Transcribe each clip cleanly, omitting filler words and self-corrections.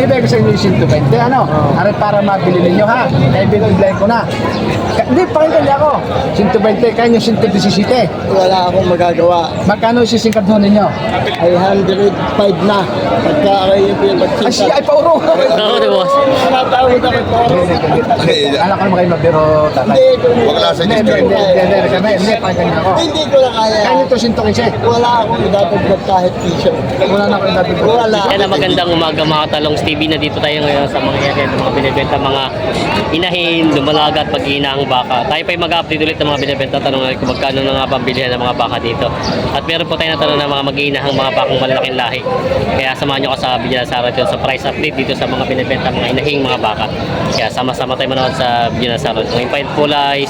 binibigay ko sa inyo yung 120, ano? Are para mabili ninyo, ha? Kaya binibigay ko na. Hindi, pakinggan niya ako. 120, kaya nyo 117. Wala akong magagawa. Magkano sisingkat ho ninyo? Ay 105 na. Pagka kayo yung Ay, siya ay pauro. Oo, di boss. Natawid ako po. Alam ko naman kayo mabiro, tatay. Wag lang sa Hindi, pakinggan niya ako. Hindi ko na kaya. Kaya nyo to 115. Wala akong idadagdag kahit t-shirt. Wala na ako yung dati. Wala. Yan ang magandang umaga mga talong Stevie, na dito tayo ngayon sa mga iyahin, mga binibenta, mga inahin, lumalaga at mag-iinahang baka. Tayo pa mag-update ulit ng mga binibenta, tanong natin kung magkano na nga pambilihan ng mga baka dito. At meron po tayo na tanong ng mga mag-iinahang mga bakang malalaking lahi. Kaya samahan nyo ko sa video na Sarah sa price update dito sa mga binibenta, mga inahing mga baka. Kaya sama-sama tayo manood sa video na Sarah. Ngayon pa po ay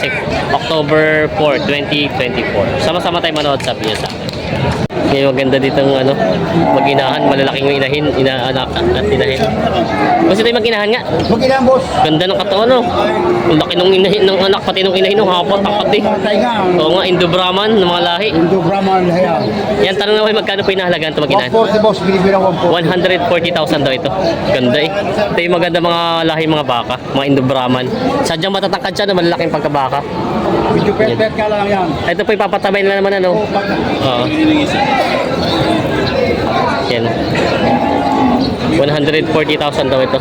October 4, 2024. Sama-sama tayo manood sa video sa ngayon maganda dito ng ano, mag-inahan, malalaking inahin, inaanak at inahin. Gusto tayo mag-inahan nga. Mag-inahan, boss. Ganda ng katawan, no? Ang laki ng inahin, ng anak, pati ng inahin, no? Hapon, tapat eh. Oo nga, Indo-Brahman, ng mga lahi. Indo-Brahman, haya. Yan, tanong naman, magkano po inahalagaan ito mag-inahan? 140, boss. Binibigyan ako 140,000 daw ito. Ganda eh. Ito yung maganda mga lahi, mga baka, mga Indo-Brahman. Sadyang matatangkad siya na malalaking pagkabaka. Medyo pet ka lang yan. Ito po ipapatabay na naman, ano? Oo. Yan. 140,000 daw ito.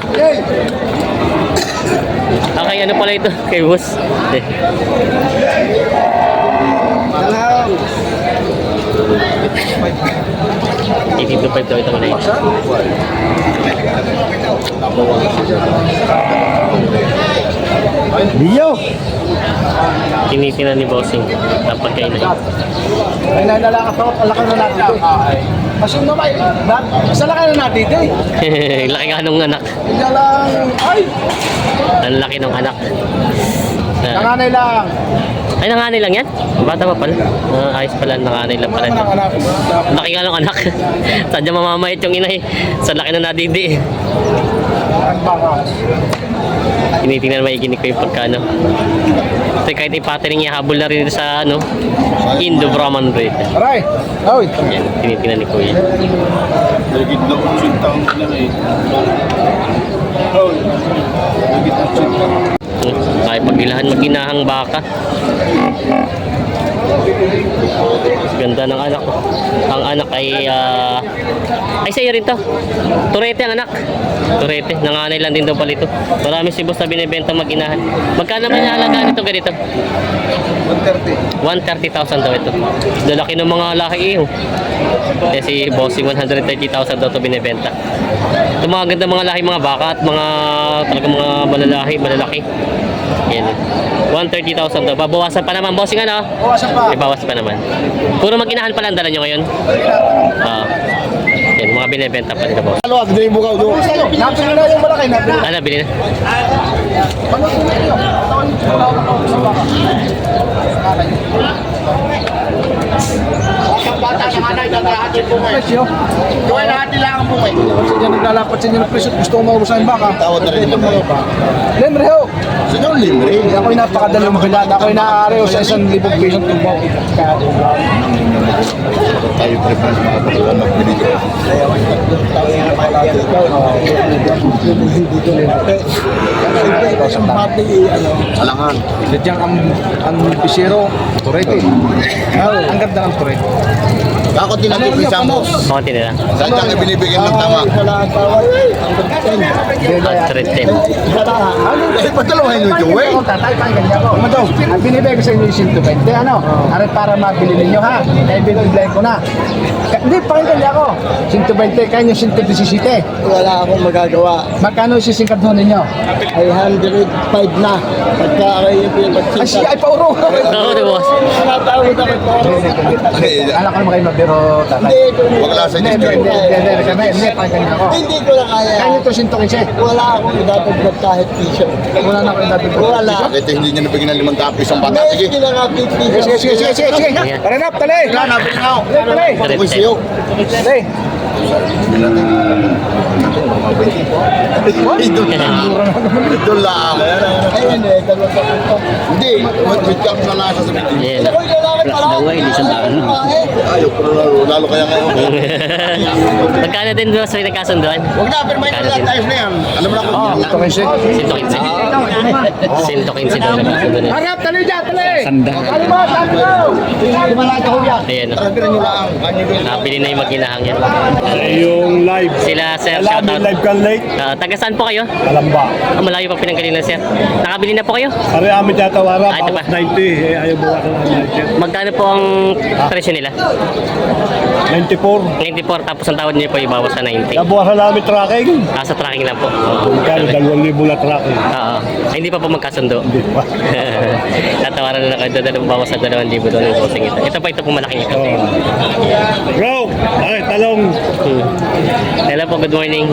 Kay ano pala ito? Kay boss. Itito pa ito na ito. Dio! Tinitingnan ni Bossing. Dapat kayo na yun. Ay, nalala ka to. Alaka na natin ito. Kasi naman, sa laki na natin ito eh. Laki nga nung anak. Hindi lang, ay! Ang laki ng anak. Nanganay lang. Ay, nanganay lang yan? Bata pa pala. Ayos pala, nanganay lang pala. Wala anak. Laki nga ng anak. Sadya mamamayat yung ina eh. Sa laki na nadidi eh. Ang baka. Tinitingnan maiginig ko yung pagkano. Kasi kahit ipatering niya, habol na rin sa ano, Indo-Brahman breed. Aray! Awit! Yan, tinitingnan ni Kuya. Lagit na kutsintang na eh. Oh, lagit na kutsintang. Ay, pagilahan maginahang baka. Ganda ng anak. Ang anak ay ay sa'yo rin to. Turete ang anak. Turete. Nanganay lang din daw pala ito. Marami si boss na binibenta mag-inahan. Magkano naman halagaan ito ganito? 130,000 daw ito. Lalaki ng mga laki iyo. Si Bossing 130,000 daw ito binibenta. Ito mga ganda mga laki mga baka at mga talagang mga malalaki. Yan. 130,000 daw. Babawasan pa naman, Bossing, ano? Bawasan pa. May bawas pa naman. Puro mag-inahan pala ang dala nyo ngayon. Yan, mga binibenta pa nila, boss. Ano, hindi mo ka doon. Napili na yung malaki, napili. Ano, bilhin na? Panood na yun. Bata ng anay, naghahatid po ngayon. Presyo. Gawin natin lang ang bukay. Kasi dyan naglalapat sa inyo ng presyo. Gusto ko maurusan yung baka. Tawad na rin naman. Lemre ho. Sino ang libre? Ako'y napakadali mo kailan. Ako'y naaareo sa 1,000 piso tubaw. Tayo preference mga pagkawa magbili ko. Alangan. Diyan ang bisero, turete. Ang ganda ng turete. Ako tinagpipisang mo. Konti na lang. Saan ka binibigyan ng tama? At 310. Eh, patalawahin nyo yung way. Tatay, pakinggan niya ako. Madong, ang binibigay ko sa inyo yung 120, ano? Are para mabili ninyo, ha? Kaya binibigay ko na. Hindi, pakinggan niya ako. 120, kaya nyo 117. Wala akong magagawa. Magkano sisingkat ho ninyo? Ay 105 na. Pagka kayo yung Ay, siya ay pauro. Oo, di boss. Natawid ako po. Alam ko naman kayo mabiro, tatay. Hindi ko na. Wag lang sa Hindi, pakinggan niya ako. Hindi ko na kaya. Kaya nyo to 115. Wala akong idadagdag kahit t-shirt. Wala na ako yung dati. Wala. Bakit hindi nyo nabigyan ng 5 piso ang bata? Hindi, Sige. hindi na nga Sige, sige, sige, sige, sige. Tara na, tali. Wala, nabili na ako. Tali. Ako sa'yo. Tali. Ito lang. Ayun eh, dalawa sa punta. Hindi, mag-check na lang sa sabihin. Ayan. Plus daw eh, di sa Ayaw ko na lalo kaya ngayon. Magkano din boss may nagkasunduan? Huwag na, pero may lahat tayo na yan. Alam mo na kung yan. Ito kasi. 115 daw nagkasunduan. Harap, tali dyan, tali! Sanda. Tali mo, tali mo! Di ba lahat ako yan? Ayan o. Sabihin nyo lang. Kanyo din. Nabili na yung mag-inahang yan. Yung live. Sila sir, Alam, shoutout. live ka late. Taga saan po kayo? Alam ba? Malayo pa pinanggalingan sir. Nakabili na po kayo? Pare amin tatawara, Ah, ito bawas ba? 90. Eh, ayaw bawasan ng 90. Magkano po ang presyo nila? 94. 94 tapos ang tawad niyo po ibawas sa 90. Nabawasan namin tracking. Sa tracking lang po. Kaya 2,000 na tracking. Oo. Ay, hindi pa po magkasundo. Hindi pa. Tatawaran na lang kayo doon bawas sa 2,000 doon yung bossing ito. Ito pa ito po malaking ito. Bro, ay, talong. Hello po, good morning.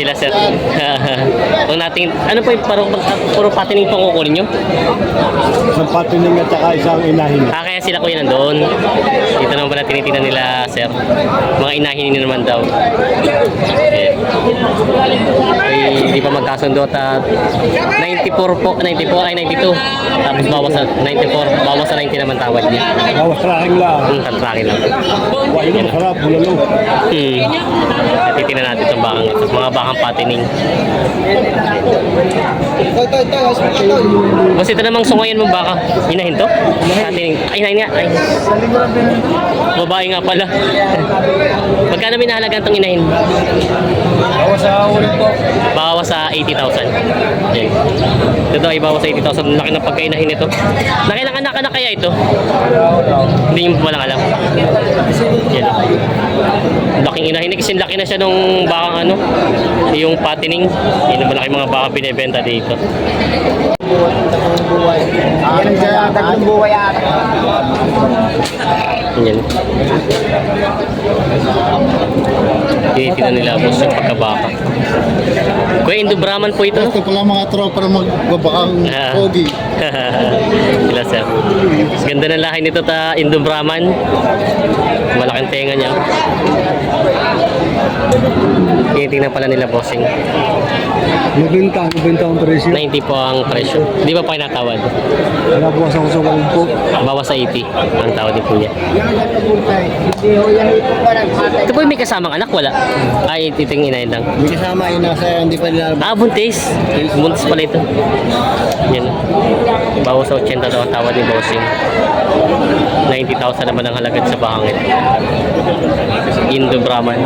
Sila sir. Kung natin, ano po yung puro patining po kukunin nyo? Isang patining at saka isang inahin. Kaya sila kuya nandoon. Dito naman pala tinitingnan nila sir. Mga inahin nila naman daw. Eh. Ay, hindi pa magkasundo at 94 po, 94 ay 92. Tapos bawas sa 94, bawas sa 90 naman tawad niya. Bawas tracking lang. Tatrakin lang. Wala yung masarap, bulalo. Titingnan natin itong bakang ito. Mga bakang patining. Boss, ito namang sungayan mo baka. Inahin to? Patining. Ay, inahin nga. Ay. Babae nga pala. Magkano minahalagan itong inahin? Bawas sa ulit po. Bawas sa 80,000. Yan. Ito daw, ibawas sa 80,000. Laki ng pagkainahin nito. Nakilang anak na kaya ito? Hindi mo pa lang alam. Yan. Laking inahin. Kasi laki na siya nung bakang ano. Yung patining. Yan ang malaki mga baka binibenta dito. Yan sa tatlong buhay ata. Yan. Tinitingnan nila boss yung pagkabaka. Kuya, Indo-Brahman po ito. Ito pala mga tropa na magbabakang pogi. Sila sir. Ganda ng lahi nito ta Indo-Brahman. Malaking tenga niya. Tinitingnan pala nila bossing. Nabenta ang presyo. 90 po ang presyo. Di ba pa kinatawad? Nabawas ako sa kalpo. Bawas sa 80 ang tawad ni Kuya. Hindi ho yan ito pa nagpatay. Ito po yung may kasamang anak? Wala. Ay, titingin lang. May kasama yun nasa hindi pa nila. Buntis. Buntis pala ito. Yan. Bawas sa 80 daw ang tawad ni bossing. 90,000 naman ang halagad sa bahangit. Indo-Brahman.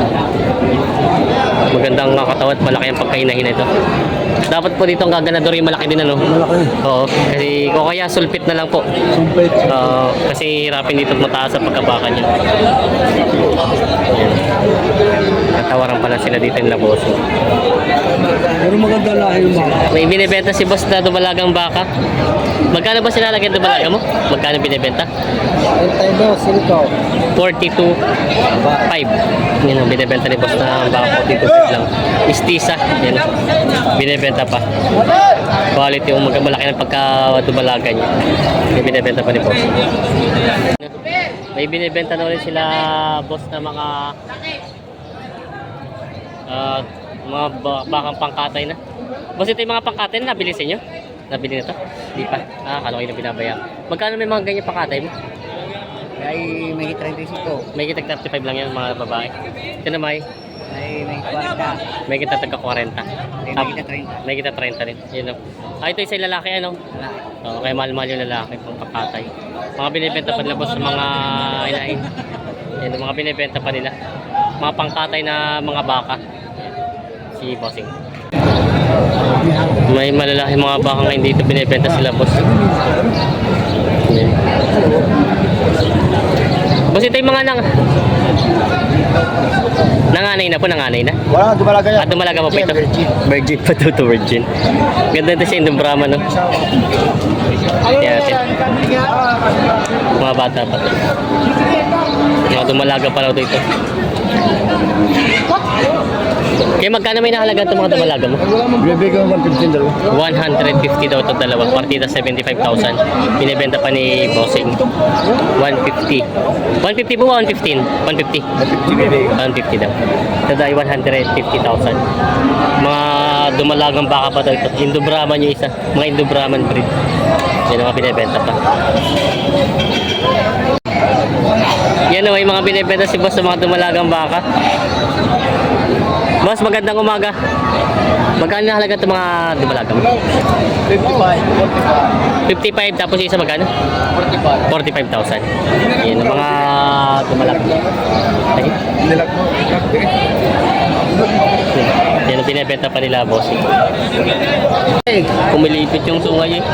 Magandang katawan, malaki ang pagkainahin ito. Dapat po dito ang gaganador yung malaki din ano? Malaki. Oo, kasi kung kaya sulpit na lang po. Sumpit. Kasi hirapin dito mataas sa pagkabaka niya. Yan. Katawaran pala sila dito yung laboso. Pero maganda lahi yung mga. May binibenta si boss na dumalagang baka. Magkano ba sinalagyan dumalaga mo? Magkano binibenta? Nintendo, Silco. 42.5. Yan ang binibenta ni boss na baka 42 lang. Istisa. Yan. Binibenta pa. Quality yung malaki ng pagka-dumalaga niya. Yung binibenta pa ni boss. May binibenta na ulit sila boss na mga bakang pangkatay na. Boss, ito yung mga pangkatay na nabili sa inyo? Nabili na to? Hindi pa. Kala ko yung binabayang. Magkano may mga ganyan pangkatay mo? Ay, may 35. May kita 35 lang yan mga babae. Ito na may May 40. may kita taga 40. May kita 30. May kita 30 rin. Yun o. Ito isa yung lalaki ano? Oo, kaya mahal-mahal yung lalaki pang pangkatay. Mga binibenta pa nila boss sa mga inain. Yan, mga binibenta pa nila. Mga pangkatay na mga baka. Si bossing. May malalaki mga baka ngayon dito binibenta sila boss. Yan. Boss, ito yung mga nanganay na po, nanganay na. Wala nga dumalaga yan. Dumalaga mo pa ito? Virgin pa to virgin. Ganda ito sa Indo-Brahman, no? Yan, mga bata pa to. Mga dumalaga pa raw ito. Kaya magkano may nahalaga itong mga dumalaga mo? Bibigyan ko 115 daw. 150 daw itong dalawang partida, 75,000. Binibenta pa ni Bossing. 150. 150 po, 115. 150. 150 daw. Ito daw ay 150,000. Mga dumalagang baka pa daw ito. Indo Brahman yung isa. Mga Indo Brahman breed. Yan ang mga binibenta pa. Yan o, yung mga binibenta si Boss sa mga dumalagang baka. Boss, magandang umaga. Magkano na halaga itong mga dumalagang? 55, tapos yung isa magkano? 45,000. Yan ang mga dumalagang. Ay. Yan ang binibenta pa nila, Boss. Kumilipit yung sungay eh.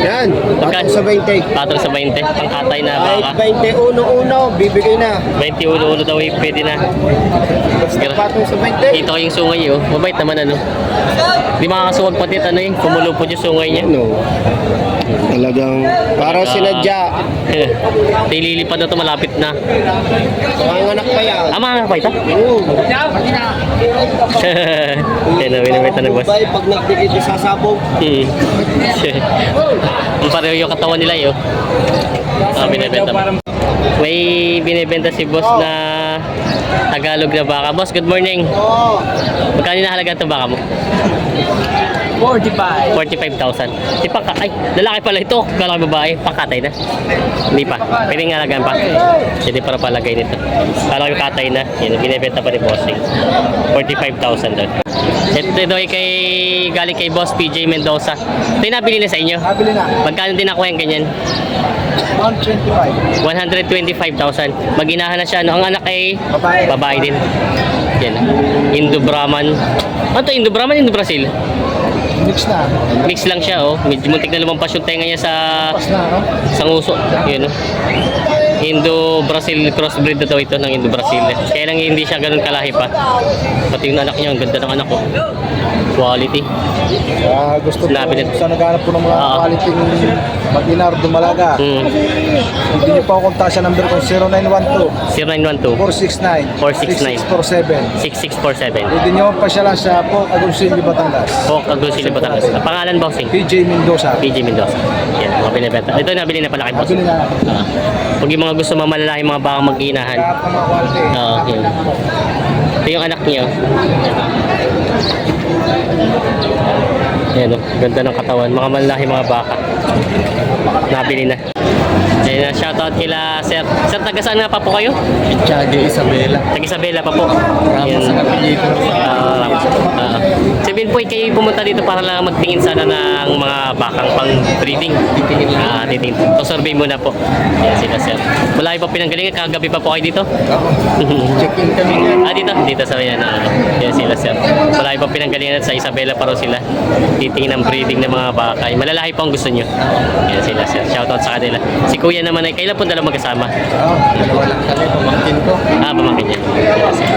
Yan, Magkano? patong sa 20. Patong sa 20, pangkatay na Kahit baka. 21 bibigay na. 21 daw eh, pwede na. Patong sa 20. Dito yung sungay oh. Mabait naman ano. Di makakasuwag pati ano eh. Kumulupot yung sungay niya. No. Talagang parang sinadya. Lilipad na to, malapit na. Panganak pa yan. Ah, mga kapay ito? Oo. Yan na, binibenta na boss. Bay, pag nagdikit yung sasabog. Ang pareho yung katawan nila yun. Ah, binibenta pa. May binibenta si boss na Tagalog na baka. Boss, good morning. Oo. Magkano na halaga itong baka mo? 45,000. Di pa ay, lalaki pala ito. Kala ko babae, pakatay na. Hindi pa. Pwede nga alagaan pa. Hindi para palagay nito. Kala ko katay na. Yan, binibenta pa ni Bossing. 45,000 doon. Ito ay galing kay Boss PJ Mendoza. Ito yung nabili na sa inyo. Nabili na. Magkano din nakuha yung ganyan? 125. 125,000. Maginahan na siya. No? Ang anak ay Babae. babae din. Yan. Indo Brahman. Ano to? Indo Brahman, Indo Brazil? Mix na. Mix lang siya, oh. Medyo muntik na lumampas yung tenga niya sa Pas na, no? nguso. Yun, oh. Indo-Brazil crossbreed na daw ito ng Indo-Brazil. Kaya lang hindi siya ganun kalahi pa. Pati yung anak niya, ang ganda ng anak ko. Quality. Gusto ko Sinabi nito. sa naghanap po ng mga Oo. quality mag-inar dumalaga. Mm. Hindi niyo pa ako kontak sa number ko 0912 0912 469 469 6647. 6647. Pwede niyo pa siya lang sa po Agoncillo, Batangas. O, Agoncillo, Batangas. Ang pangalan, bossing? PJ Mendoza. PJ Mendoza. Yan, mga binibenta. Ito nabili na pala kay boss. Nabili na. Huwag yung mga gusto mamalalahi mga baka mag-inahan. Lahat ng mga quality. Oo, yun. Ito yung anak niya. Ayan o, ganda ng katawan. Mga malaki mga baka. Nabili na. Ayan na, shoutout kila Sir. Sir, taga saan nga pa po kayo? Chagi Isabela. Taga Isabela pa po. Ramos ang apelyido. Ramos. Sabihin po, kayo pumunta dito para lang magtingin sana ng mga bakang pang breeding. Titingin. So, survey muna po. Ayan sila, Sir. Malayo pa pinanggalingan. Kagabi pa po kayo dito? Check-in kami yan. Dito sa yan. Yan sila, Sir. Malayo pa pinanggalingan at sa Isabela pa rin sila. Titingin ng breeding ng mga baka. Malalahi pa ang gusto nyo. Yan sila, Sir. Shoutout sa kanila. Si Kuya naman ay kailan po dalawa magkasama? Dalawa lang kami, pamangkin ko. Pamangkin niya. Yan, Sir.